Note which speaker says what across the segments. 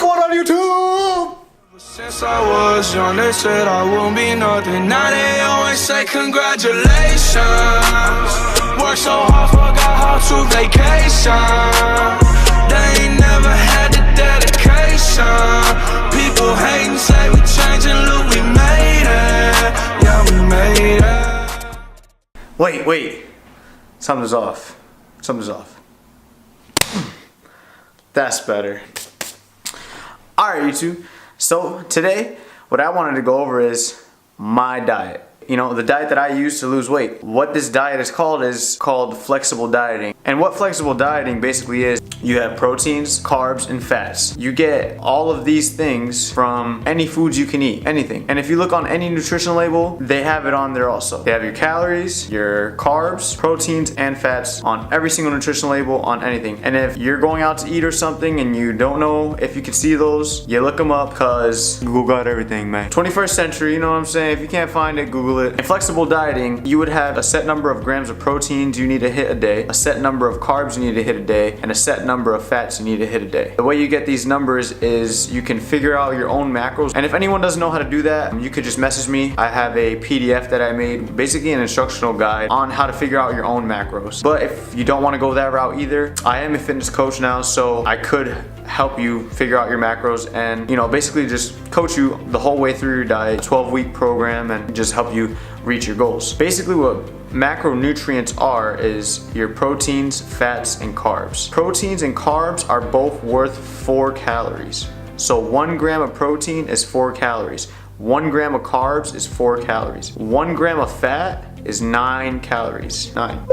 Speaker 1: one on YouTube.
Speaker 2: Since I was young, they said I won't be nothing. Now they always say congratulations. Worked so hard, forgot how to vacation. They ain't never had the dedication. People hate and say we changing, look, we made it. Yeah, we made it.
Speaker 1: Wait. Something's off. Something's off. That's better. Alright, YouTube. So today, what I wanted to go over is my diet. You know, the diet that I use to lose weight. What this diet is called flexible dieting. And what flexible dieting basically is, you have proteins, carbs, and fats. You get all of these things from any foods you can eat, anything. And if you look on any nutrition label, they have it on there also. They have your calories, your carbs, proteins, and fats on every single nutrition label on anything. And if you're going out to eat or something and you don't know if you can see those, you look them up, because Google got everything, man. 21st century, you know what I'm saying? If you can't find it, Google it. In flexible dieting, you would have a set number of grams of proteins you need to hit a day, a set number of carbs you need to hit a day, and a set number of fats you need to hit a day. The way you get these numbers is you can figure out your own macros. And if anyone doesn't know how to do that, you could just message me. I have a PDF that I made, basically an instructional guide on how to figure out your own macros. But if you don't want to go that route either, I am a fitness coach now, so I could help you figure out your macros and, you know, basically just coach you the whole way through your diet, 12-week program, and just help you reach your goals. Basically what macronutrients are is your proteins, fats, and carbs. Proteins and carbs are both worth 4 calories. So 1 gram of protein is 4 calories. 1 gram of carbs is 4 calories. 1 gram of fat is 9 calories. 9.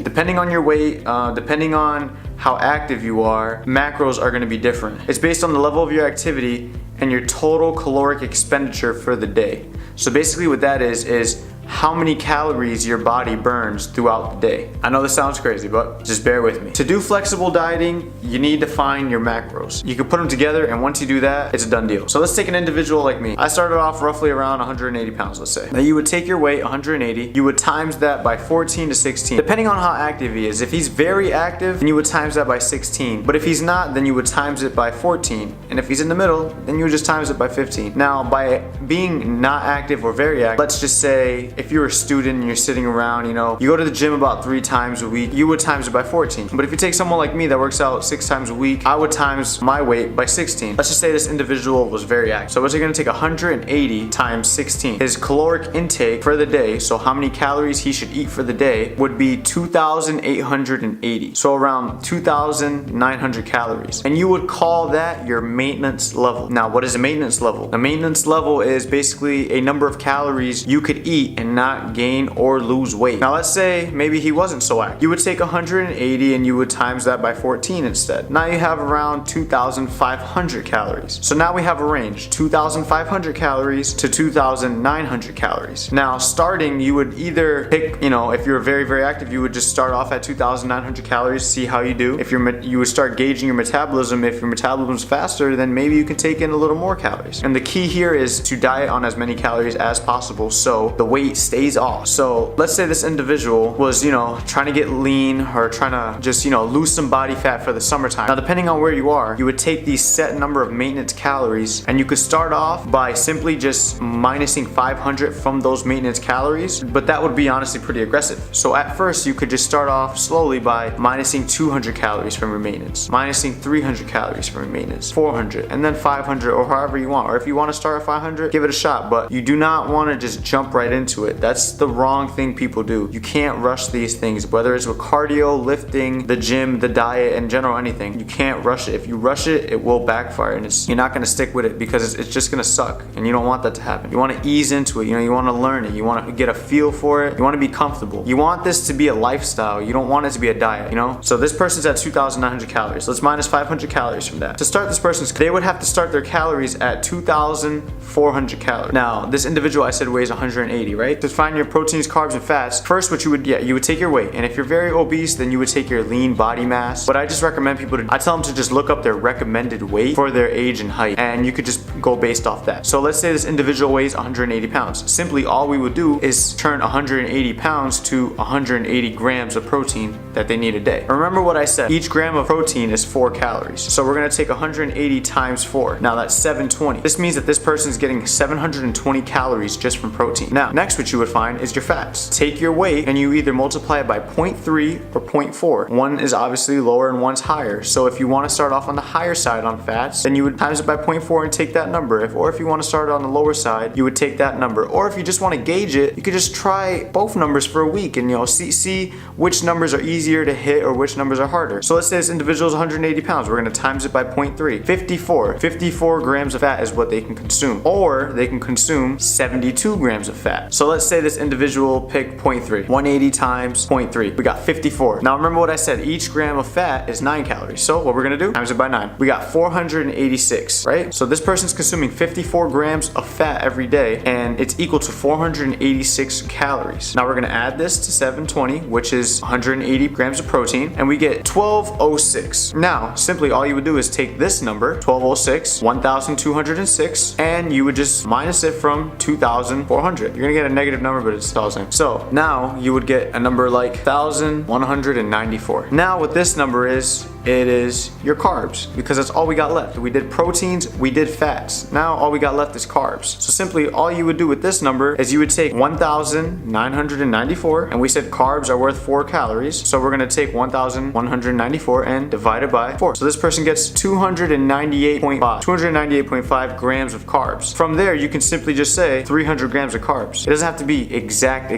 Speaker 1: Depending on your weight, depending on how active you are, macros are going to be different. It's based on the level of your activity and your total caloric expenditure for the day. So basically what that is how many calories your body burns throughout the day. I know this sounds crazy, but just bear with me. To do flexible dieting, you need to find your macros. You can put them together, and once you do that, it's a done deal. So let's take an individual like me. I started off roughly around 180 pounds, let's say. Now you would take your weight, 180, you would times that by 14 to 16, depending on how active he is. If he's very active, then you would times that by 16. But if he's not, then you would times it by 14. And if he's in the middle, then you would just times it by 15. Now, by being not active or very active, let's just say, if you're a student and you're sitting around, you know, you go to the gym about 3 times a week, you would times it by 14. But if you take someone like me that works out 6 times a week, I would times my weight by 16. Let's just say this individual was very active. So we're going to take 180 times 16. His caloric intake for the day, so how many calories he should eat for the day, would be 2,880. So around 2,900 calories. And you would call that your maintenance level. Now, what is a maintenance level? A maintenance level is basically a number of calories you could eat and not gain or lose weight. Now let's say maybe he wasn't so active. You would take 180 and you would times that by 14 instead. Now you have around 2,500 calories. So now we have a range, 2,500 calories to 2,900 calories. Now starting, you would either pick, you know, if you're very, very active, you would just start off at 2,900 calories, see how you do. If you would start gauging your metabolism. If your metabolism is faster, then maybe you can take in a little more calories. And the key here is to diet on as many calories as possible so the weight stays off. So let's say this individual was, you know, trying to get lean or trying to just, you know, lose some body fat for the summertime. Now depending on where you are, you would take these set number of maintenance calories, and you could start off by simply just minusing 500 from those maintenance calories, but that would be honestly pretty aggressive. So at first you could just start off slowly by minusing 200 calories from your maintenance, minusing 300 calories from your maintenance, 400, and then 500, or however you want. Or if you want to start at 500, give it a shot, but you do not want to just jump right into it. That's the wrong thing people do. You can't rush these things, whether it's with cardio, lifting, the gym, the diet, in general, anything. You can't rush it. If you rush it, it will backfire, and you're not going to stick with it because it's just going to suck, and you don't want that to happen. You want to ease into it. You know, you want to learn it. You want to get a feel for it. You want to be comfortable. You want this to be a lifestyle. You don't want it to be a diet, you know? So this person's at 2,900 calories. Let's minus 500 calories from that. To start this person's, they would have to start their calories at 2,400 calories. Now, this individual I said weighs 180, right? right? To find your proteins, carbs, and fats, first what you would take your weight. And if you're very obese, then you would take your lean body mass. But I just recommend people I tell them to just look up their recommended weight for their age and height, and you could just go based off that. So let's say this individual weighs 180 pounds. Simply all we would do is turn 180 pounds to 180 grams of protein that they need a day. Remember what I said, each gram of protein is 4 calories. So we're gonna take 180 times 4. Now that's 720. This means that this person's getting 720 calories just from protein. Now, next what you would find is your fats. Take your weight and you either multiply it by 0.3 or 0.4. One is obviously lower and one's higher. So if you wanna start off on the higher side on fats, then you would times it by 0.4 and take that number. Or if you wanna start on the lower side, you would take that number. Or if you just wanna gauge it, you could just try both numbers for a week and see which numbers are easier to hit or which numbers are harder. So let's say this individual is 180 pounds. We're gonna times it by 0.3. 54 grams of fat is what they can consume. Or they can consume 72 grams of fat. So let's say this individual picked 0.3. 180 times 0.3. We got 54. Now remember what I said, each gram of fat is 9 calories. So what we're gonna do, times it by 9. We got 486, right? So this person's consuming 54 grams of fat every day, and it's equal to 486 calories. Now we're gonna add this to 720, which is 180 grams of protein, and we get 1206. Now, simply all you would do is take this number, 1206, 1206, and you would just minus it from 2400. You're gonna get a negative number, but it's all the same. So now you would get a number like 1194. Now what this number is, it is your carbs, because that's all we got left. We did proteins, we did fats. Now all we got left is carbs. So simply all you would do with this number is you would take 1994, and we said carbs are worth 4 calories. So we're gonna take 1194 and divide it by 4. So this person gets 298.5 grams of carbs. From there, you can simply just say 300 grams of carbs. It doesn't have to be exact.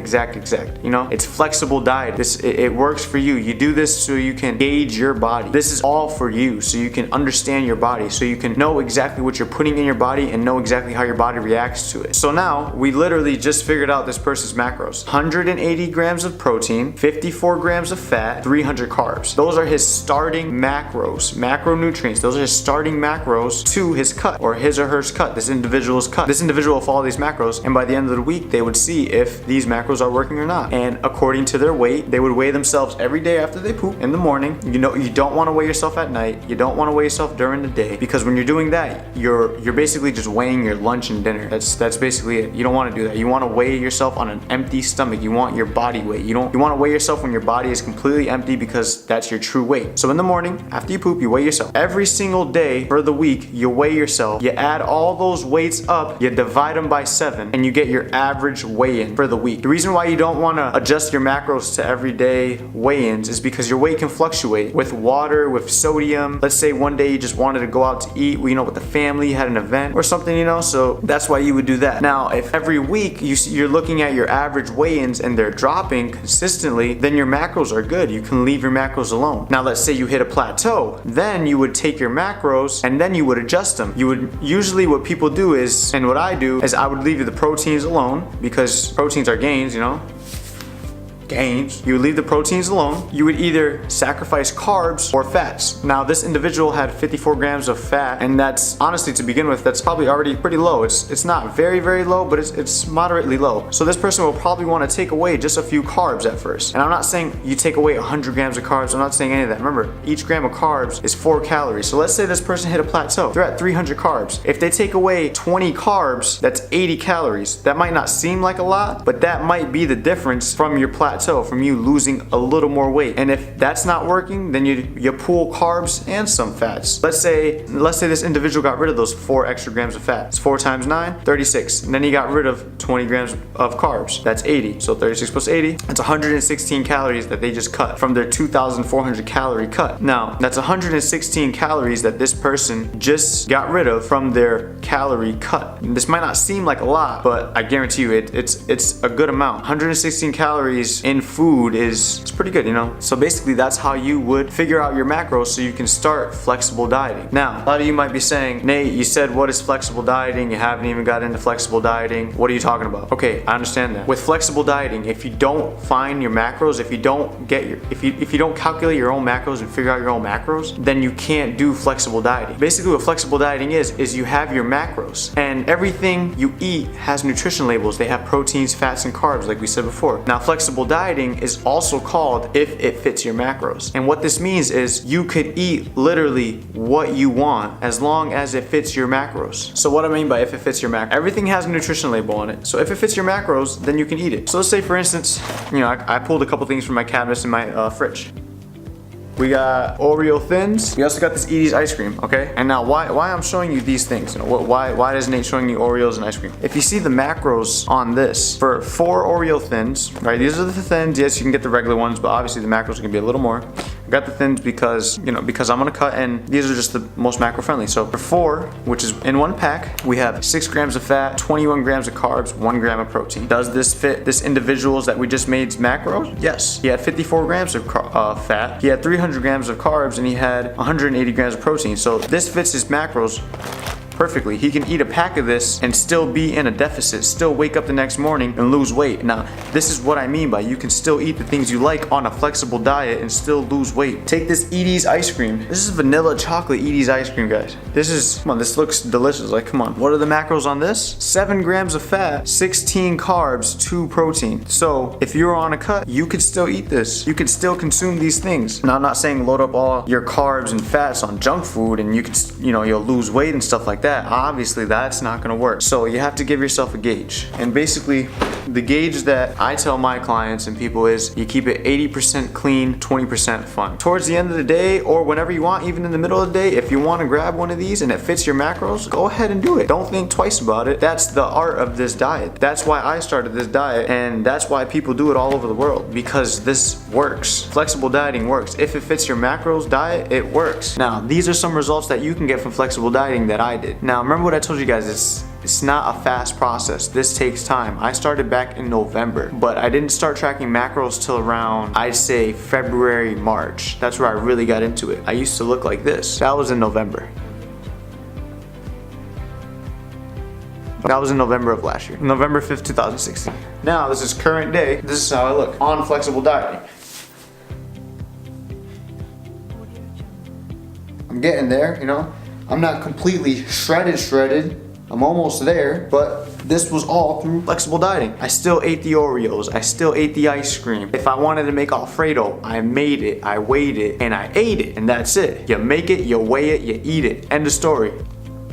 Speaker 1: You know, it's flexible diet. It works for you. You do this so you can gauge your body. This is all for you, so you can understand your body, so you can know exactly what you're putting in your body and know exactly how your body reacts to it. So now we literally just figured out this person's macros. 180 grams of protein, 54 grams of fat, 300 carbs. Those are his starting macros, macronutrients. Those are his starting macros to his cut, or his or her cut, this individual's cut. This individual will follow these macros, and by the end of the week, they would see if these macros are working or not. And according to their weight, they would weigh themselves every day after they poop in the morning. You know, you don't want to weigh yourself at night. You don't want to weigh yourself during the day, because when you're doing that, you're basically just weighing your lunch and dinner. That's basically it. You don't want to do that. You want to weigh yourself on an empty stomach. You want your body weight. You want to weigh yourself when your body is completely empty, because that's your true weight. So in the morning, after you poop, you weigh yourself. Every single day for the week, you weigh yourself. You add all those weights up, you divide them by 7, and you get your average weigh-in for the week. The reason why you don't want to adjust your macros to everyday weigh-ins is because your weight can fluctuate with water, with sodium. Let's say one day you just wanted to go out to eat, with the family, had an event or something, so that's why you would do that. Now, if every week you're looking at your average weigh-ins and they're dropping consistently, then your macros are good. You can leave your macros alone. Now, let's say you hit a plateau, then you would take your macros and then you would adjust them. Usually what people do is, and what I do, is I would leave the proteins alone, because proteins are gains, You would leave the proteins alone. You would either sacrifice carbs or fats. Now, this individual had 54 grams of fat, and that's honestly, to begin with, that's probably already pretty low. It's not very, very low, but it's moderately low. So this person will probably want to take away just a few carbs at first. And I'm not saying you take away 100 grams of carbs. I'm not saying any of that. Remember, each gram of carbs is 4 calories. So let's say this person hit a plateau. They're at 300 carbs. If they take away 20 carbs, that's 80 calories. That might not seem like a lot, but that might be the difference from your plateau, from you losing a little more weight. And if that's not working, then you pull carbs and some fats. Let's say this individual got rid of those 4 extra grams of fat. It's 4 times 9, 36. And then he got rid of 20 grams of carbs. That's 80. So 36 plus 80, that's 116 calories that they just cut from their 2,400 calorie cut. Now, that's 116 calories that this person just got rid of from their calorie cut. This might not seem like a lot, but I guarantee you it's a good amount. 116 calories in food is it's pretty good, you know. So basically that's how you would figure out your macros so you can start flexible dieting. Now, a lot of you might be saying, Nate, you said what is flexible dieting? You haven't even got into flexible dieting. What are you talking about? Okay, I understand that. With flexible dieting, if you don't find your macros, if you don't get your, if you don't calculate your own macros and figure out your own macros, then you can't do flexible dieting. Basically what flexible dieting is you have your macros, and everything you eat has nutrition labels. They have proteins, fats, and carbs, like we said before. Now, flexible dieting is also called if it fits your macros. And what this means is you could eat literally what you want as long as it fits your macros. So what I mean by if it fits your macros, everything has a nutrition label on it. So if it fits your macros, then you can eat it. So let's say, for instance, you know, I pulled a couple things from my cabinets in my fridge. We got Oreo Thins. We also got this Edie's ice cream, okay? And now why I'm showing you these things, you know, why is Nate showing you Oreos and ice cream? If you see the macros on this, for 4 Oreo Thins, right? These are the Thins. Yes, you can get the regular ones, but obviously the macros are gonna be a little more. I got the Thins because, you know, because I'm gonna cut, and these are just the most macro friendly. So for 4, which is in one pack, we have 6 grams of fat, 21 grams of carbs, 1 gram of protein. Does this fit this individual's that we just made's macros? Yes. He had 54 grams of fat. He had 300 grams of carbs, and he had 180 grams of protein. So this fits his macros perfectly. He can eat a pack of this and still be in a deficit, still wake up the next morning and lose weight. Now, this is what I mean by you can still eat the things you like on a flexible diet and still lose weight. Take this Edie's ice cream. This is vanilla chocolate Edie's ice cream, guys. This is, come on, this looks delicious. Like, come on. What are the macros on this? 7 grams of fat, 16 carbs, 2 protein. So if you're on a cut, you could still eat this. You could still consume these things. Now, I'm not saying load up all your carbs and fats on junk food and you could, you know, you'll lose weight and stuff like that. Obviously that's not gonna work. So you have to give yourself a gauge. And basically the gauge that I tell my clients and people is you keep it 80% clean, 20% fun. Towards the end of the day, or whenever you want, even in the middle of the day, if you want to grab one of these and it fits your macros, go ahead and do it. Don't think twice about it. That's the art of this diet. That's why I started this diet, and that's why people do it all over the world, because this works. Flexible dieting works. If it fits your macros diet, it works. Now, these are some results that you can get from flexible dieting that I did. Now, remember what I told you guys, it's not a fast process. This takes time. I started back in November, but I didn't start tracking macros till around, I'd say, February, March. That's where I really got into it. I used to look like this. That was in November. That was in November of last year. November 5th, 2016. Now, this is current day. This is how I look on flexible dieting. I'm getting there, you know. I'm not completely shredded. I'm almost there, but this was all through flexible dieting. I still ate the Oreos. I still ate the ice cream. If I wanted to make Alfredo, I made it, I weighed it, and I ate it, and that's it. You make it, you weigh it, you eat it. End of story.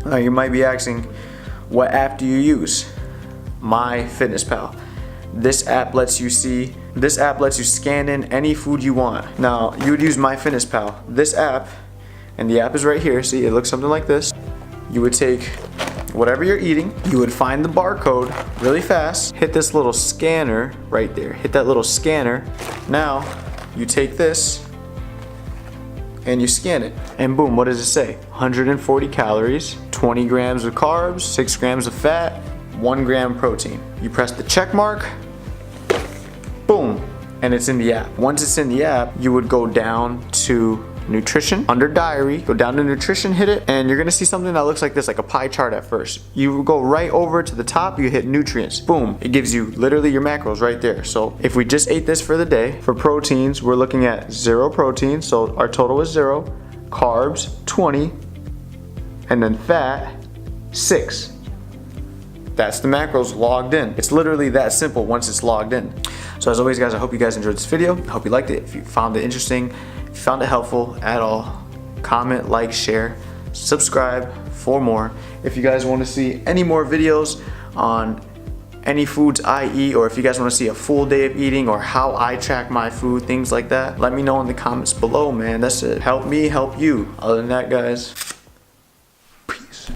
Speaker 1: Now you might be asking, what app do you use? MyFitnessPal. This app lets you scan in any food you want. Now, you would use MyFitnessPal. This app, and the app is right here. See, it looks something like this. You would take whatever you're eating, you would find the barcode really fast, hit this little scanner right there, hit that little scanner. Now, you take this and you scan it, and boom, what does it say? 140 calories, 20 grams of carbs, 6 grams of fat, 1 gram protein. You press the check mark, boom, and it's in the app. Once it's in the app, you would go down to nutrition, under diary, go down to nutrition, hit it, and you're gonna see something that looks like this, like a pie chart at first. You go right over to the top, you hit nutrients, boom, it gives you literally your macros right there. So if we just ate this for the day, for proteins, we're looking at 0 protein, so our total is 0, carbs, 20, and then fat, 6. That's the macros logged in. It's literally that simple once it's logged in. So as always, guys, I hope you guys enjoyed this video. I hope you liked it. If you found it interesting, if you found it helpful at all, comment, like, share, subscribe for more. If you guys want to see any more videos on any foods I eat, or if you guys want to see a full day of eating or how I track my food, things like that, let me know in the comments below, man. That's it. Help me help you. Other than that, guys,